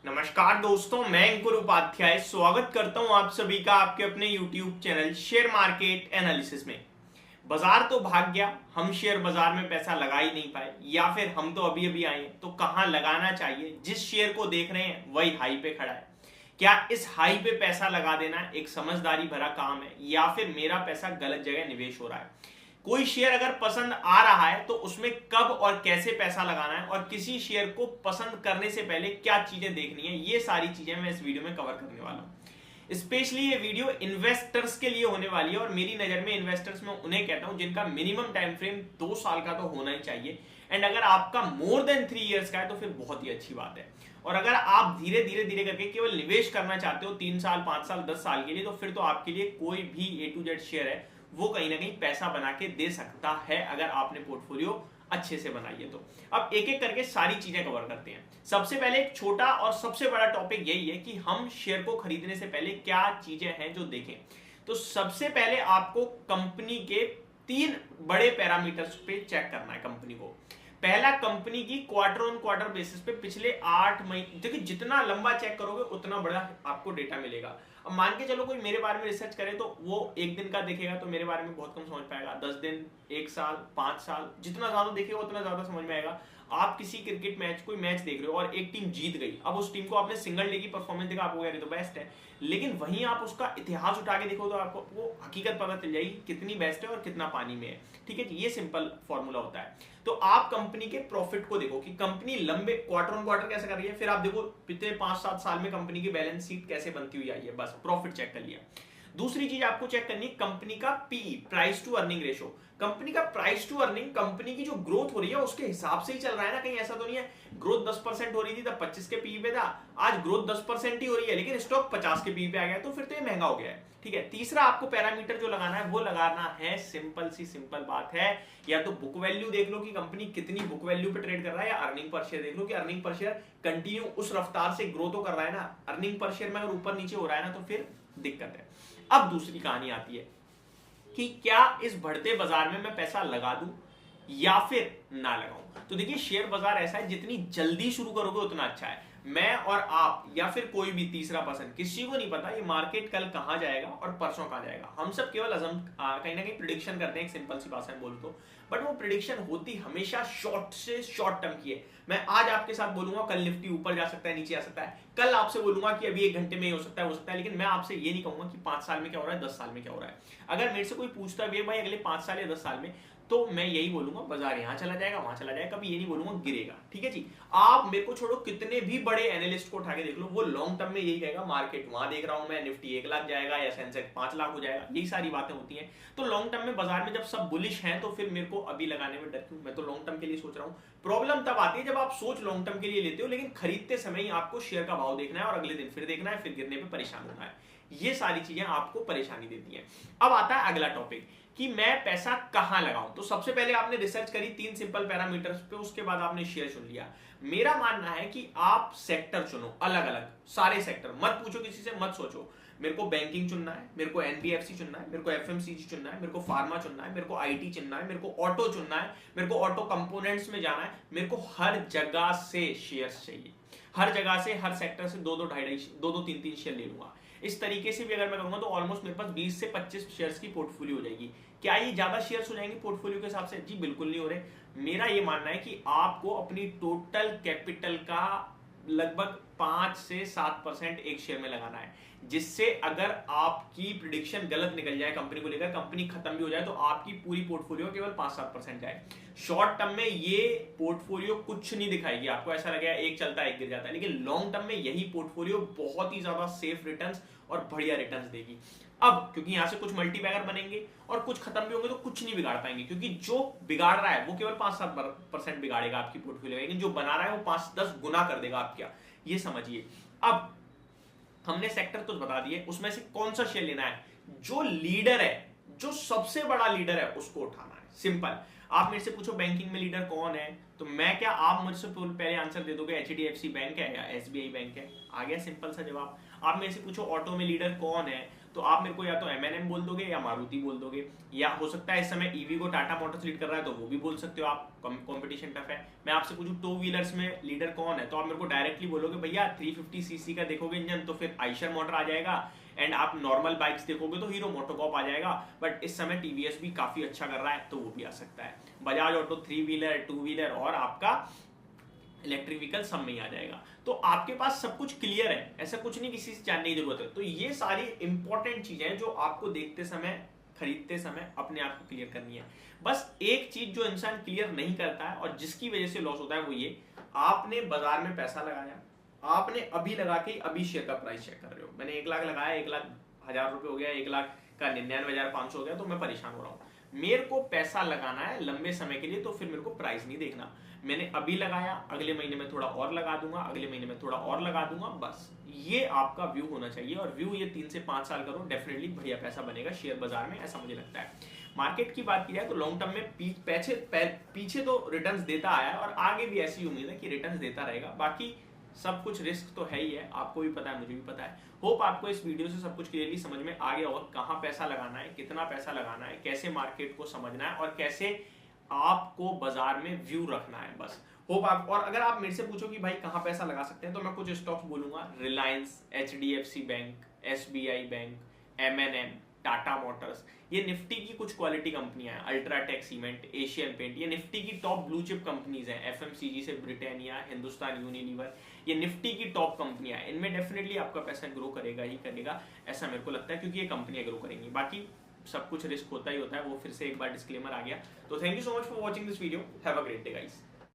नमस्कार दोस्तों, मैं अंकुर उपाध्याय स्वागत करता हूं आप सभी का आपके अपने YouTube channel share market analysis में। बाजार तो भाग गया, हम शेयर बाजार में पैसा लगा ही नहीं पाए, या फिर हम तो अभी अभी आए हैं, तो कहां लगाना चाहिए? जिस शेयर को देख रहे हैं वही हाई पे खड़ा है। क्या इस हाई पे पैसा लगा देना एक समझदारी भरा काम है, या फिर मेरा पैसा गलत जगह निवेश हो रहा है? कोई शेयर अगर पसंद आ रहा है तो उसमें कब और कैसे पैसा लगाना है, और किसी शेयर को पसंद करने से पहले क्या चीजें देखनी है, ये सारी चीजें मैं इस वीडियो में कवर करने वाला हूं। स्पेशली ये वीडियो इन्वेस्टर्स के लिए होने वाली है, और मेरी नजर में इन्वेस्टर्स में उन्हें कहता हूं जिनका मिनिमम टाइम फ्रेम 2 साल का तो होना ही चाहिए, एंड अगर आपका मोर देन 3 इयर्स का है तो फिर बहुत ही अच्छी बात है। और अगर आप धीरे धीरे धीरे करके केवल निवेश करना चाहते हो 3 साल 5 साल 10 साल के लिए, तो फिर तो आपके लिए कोई भी A to Z शेयर है वो कहीं ना कहीं पैसा बना के दे सकता है, अगर आपने पोर्टफोलियो अच्छे से बनाई है तो। अब एक एक करके सारी चीजें कवर करते हैं। सबसे पहले एक छोटा और सबसे बड़ा टॉपिक यही है कि हम शेयर को खरीदने से पहले क्या चीजें हैं जो देखें। तो सबसे पहले आपको कंपनी के 3 बड़े पैरामीटर्स पे चेक करना है कंपनी को। पहला, कंपनी की क्वार्टर ऑन क्वार्टर बेसिस पे पिछले 8 महीने, देखिए जितना लंबा चेक करोगे उतना बड़ा आपको डेटा मिलेगा। अब मान के चलो कोई मेरे बारे में रिसर्च करे तो वो एक दिन का देखेगा तो मेरे बारे में बहुत कम समझ पाएगा। 10 दिन, 1 साल, 5 साल, जितना ज्यादा देखेगा उतना ज्यादा समझ में आएगा। आप किसी क्रिकेट मैच, कोई मैच देख रहे हो और एक टीम जीत गई, अब उस टीम को आपने सिंगल डे की परफॉर्मेंस देखा, आपको यार ये तो बेस्ट है, लेकिन वहीं आप उसका इतिहास उठा के देखो तो आपको वो हकीकत पता चल जाएगी कितनी बेस्ट है और कितना पानी में है। ठीक है, ये सिंपल फॉर्मूला होता है। तो आप कंपनी के प्रॉफिट को देखो कि कंपनी लंबे क्वार्टर ऑन क्वार्टर कैसे कर रही है, फिर आप देखो पिछले 5-7 साल में कंपनी की बैलेंस शीट कैसे बनती हुई आई है, बस प्रॉफिट चेक कर लिया। दूसरी चीज आपको चेक करनी है कंपनी का PE, price to earning ratio. Company का प्राइस टू अर्निंग, कंपनी की जो ग्रोथ हो रही है उसके हिसाब से ही चल रहा है ना, कहीं ऐसा तो नहीं है ग्रोथ 10% हो रही थी तब 25 के पीई पे था, आज ग्रोथ 10% ही हो रही है लेकिन स्टॉक 50 के पीई पे आ गया, तो फिर तो ये महंगा हो गया है। ठीक है, तीसरा आपको पैरामीटर जो लगाना है वो लगाना है, सिंपल सी सिंपल बात है, या तो बुक वैल्यू देख लो कि कंपनी कितनी बुक वैल्यू पे ट्रेड कर रहा है, या अर्निंग पर शेयर देख लो कि अर्निंग पर शेयर कंटिन्यू उस रफ्तार से ग्रो तो कर रहा है ना। अर्निंग पर शेयर में अगर ऊपर नीचे हो रहा है ना तो फिर दिक्कत है। अब दूसरी कहानी आती है कि क्या इस बढ़ते बाजार में मैं पैसा लगा दूं या फिर ना लगाऊं। तो देखिए, शेयर बाजार ऐसा है जितनी जल्दी शुरू करोगे उतना अच्छा है। मैं और आप या फिर कोई भी तीसरा पर्सन, किसी को नहीं पता ये मार्केट कल कहां जाएगा और परसों कहां जाएगा। हम सब केवल कहीं ना कहीं प्रिडिक्शन करते हैं, एक सिंपल सी भाषा में बोल तो, बट वो प्रिडिक्शन होती हमेशा शॉर्ट से शॉर्ट टर्म की है। मैं आज आपके साथ बोलूंगा कल निफ्टी ऊपर जा सकता है, नीचे आ सकता है, कल आपसे बोलूंगा कि अभी 1 घंटे में हो सकता है, लेकिन मैं आपसे ये नहीं कहूंगा कि 5 साल में क्या हो रहा है, 10 साल में क्या हो रहा है। अगर मेरे से कोई पूछता भी है भाई अगले 5 साल या 10 साल में, तो मैं यही बोलूंगा बाजार यहां चला जाएगा, वहां चला जाएगा, कभी ये नहीं बोलूंगा गिरेगा। ठीक है जी, आप मेरे को छोड़ो कितने भी बड़े एनालिस्ट को उठा के देख लो, वो लॉन्ग टर्म में यही कहेगा मार्केट वहां देख रहा हूं मैं, निफ्टी 1 लाख जाएगा या सेंसेक्स 5 लाख हो जाएगा, यही सारी बातें होती हैं। तो लॉन्ग टर्म में बाजार में जब सब बुलिश हैं तो फिर मेरे को अभी लगाने में डर क्यों, मैं तो लॉन्ग टर्म के लिए सोच रहा हूं। प्रॉब्लम तब आती है जब आप सोच लॉन्ग टर्म के लिए लेते हो लेकिन खरीदते समय ही आपको शेयर का भाव देखना है और अगले दिन फिर देखना है, फिर गिरने पर परेशान होना है। ये सारी चीजें आपको परेशानी देती हैं। अब आता है अगला टॉपिक कि मैं पैसा कहां लगाऊं। तो सबसे पहले आपने रिसर्च करी 3 सिंपल पैरामीटर्स पे, उसके बाद आपने शेयर चुन लिया। मेरा मानना है कि आप सेक्टर चुनो, अलग अलग सारे सेक्टर, मत पूछो किसी से, मत सोचो मेरे को बैंकिंग चुनना है, मेरे को एनबीएफसी चुनना है, मेरे को एफएमसीजी चुनना है, मेरे को फार्मा चुनना है, मेरे को आईटी चुनना है, मेरे को ऑटो चुनना है, मेरे को ऑटो कंपोनेंट्स में जाना है। मेरे को हर जगह से शेयर्स चाहिए, हर जगह से, हर सेक्टर से 2-2, 2.5, 2-2, 3-3 शेयर ले लूंगा। इस तरीके से भी अगर मैं कहूंगा तो ऑलमोस्ट मेरे पास 20 से 25 शेयर्स की पोर्टफोलियो हो जाएगी। क्या ये ज्यादा शेयर्स हो जाएंगे पोर्टफोलियो के हिसाब से? जी बिल्कुल नहीं हो रहे। मेरा ये मानना है कि आपको अपनी टोटल कैपिटल का लगभग 5 से 7% एक शेयर में लगाना है, जिससे अगर आपकी प्रिडिक्शन गलत निकल जाए कंपनी को लेकर, कंपनी खत्म भी हो जाए, तो आपकी पूरी पोर्टफोलियो केवल 5-7% जाए। शॉर्ट टर्म में ये पोर्टफोलियो कुछ नहीं दिखाएगी आपको, ऐसा लगेगा एक चलता है एक गिर जाता है, लेकिन लॉन्ग टर्म में यही पोर्टफोलियो बहुत ही ज्यादा सेफ रिटर्न्स और बढ़िया रिटर्न्स देगी। अब क्योंकि यहां से कुछ मल्टीबैगर बनेंगे और कुछ खत्म भी होंगे तो कुछ नहीं बिगाड़ पाएंगे, क्योंकि जो बिगाड़ रहा है वो केवल 5-7% बिगाड़ेगा आपकी पोर्टफोलियो, लेकिन जो बना रहा है वो 5-10 गुना कर देगा आपका, ये समझिए। अब हमने सेक्टर तो बता दिए, उसमें से कौन सा शेयर लेना है, जो लीडर है, जो सबसे बड़ा लीडर है उसको उठाना है, सिंपल। आप मेरे से पूछो बैंकिंग में लीडर कौन है, तो मैं क्या, आप मुझसे पहले आंसर दे दोगे एचडीएफसी बैंक है या एसबीआई बैंक है, आ गया सिंपल सा जवाब। आप मेरे से पूछो ऑटो में लीडर कौन है, तो आप मेरे को या तो M&M बोल दोगे या मारुति बोल दोगे, या हो सकता है इस समय ईवी को टाटा मोटर्स लीड कर रहा है तो वो भी बोल सकते हो आप। कंपटीशन टफ है। मैं आपसे पूछूं टू व्हीलर्स में लीडर कौन है, तो आप मेरे को डायरेक्टली बोलोगे भैया 350 सीसी का देखोगे इंजन तो फिर आइशर मोटर आ जाएगा, एंड आप नॉर्मल बाइक्स देखोगे तो हीरो मोटोकॉप आ जाएगा। बट इस समय टीवीएस भी काफी अच्छा कर रहा है तो वो भी आ सकता है। बजाज ऑटो 3 व्हीलर, 2 व्हीलर और आपका इलेक्ट्रिक व्हीकल सब में ही आ जाएगा। तो आपके पास सब कुछ क्लियर है, ऐसा कुछ नहीं किसी से जानने की जरूरत है। तो ये सारी इंपॉर्टेंट चीजें हैं जो आपको देखते समय, खरीदते समय अपने आप को क्लियर करनी है। बस एक चीज जो इंसान क्लियर नहीं करता है और जिसकी वजह से लॉस होता है वो ये, आपने बाजार में पैसा लगाया, आपने अभी लगा के अभी शेयर का प्राइस चेक कर रहे हो। मैंने 1 लाख लगाया, 1,00,000 रुपए हो गया, 1,00,000 का 99,500 हो गया तो मैं परेशान हो रहा हूँ। मेरे को पैसा लगाना है लंबे समय के लिए, तो फिर मेरे को प्राइस नहीं देखना। मैंने अभी लगाया, अगले महीने में थोड़ा और लगा दूंगा, अगले महीने में थोड़ा और लगा दूंगा, बस ये आपका व्यू होना चाहिए। और व्यू ये 3 से 5 साल करो, डेफिनेटली बढ़िया पैसा बनेगा शेयर बाजार में, ऐसा मुझे लगता है। मार्केट की बात की जाए तो लॉन्ग टर्म में पीछे तो रिटर्न्स देता आया है और आगे भी ऐसी उम्मीद है कि रिटर्न्स देता रहेगा। बाकी सब कुछ रिस्क तो है ही है, आपको भी पता है, मुझे भी पता है। होप आपको इस वीडियो से सब कुछ क्लियरली समझ में आ गया होगा, कहाँ पैसा लगाना है, कितना पैसा लगाना है, कैसे मार्केट को समझना है और कैसे आपको बाजार में व्यू रखना है। बस होप आप, और अगर आप मेरे से पूछो कि भाई कहाँ पैसा लगा सकते हैं तो मैं कुछ स्टॉक्स बोलूंगा, Reliance, HDFC bank, SBI bank, M&M, Tata Motors, ये निफ्टी की कुछ क्वालिटी कंपनियां हैं, अल्ट्राटेक सीमेंट, एशियन पेंट, ये निफ्टी की टॉप ब्लू चिप कंपनीज हैं। FMCG से ब्रिटानिया, हिंदुस्तान यूनिलीवर, ये निफ्टी की टॉप कंपनियां हैं। इनमें डेफिनेटली आपका पैसा ग्रो करेगा ही करेगा, ऐसा मेरे को लगता है, क्योंकि ये कंपनियां ग्रो करेंगी। बाकी सब कुछ रिस्क होता ही होता है, वो फिर से एक बार डिस्क्लेमर आ गया। तो thank you so much for watching this video, have a great day guys.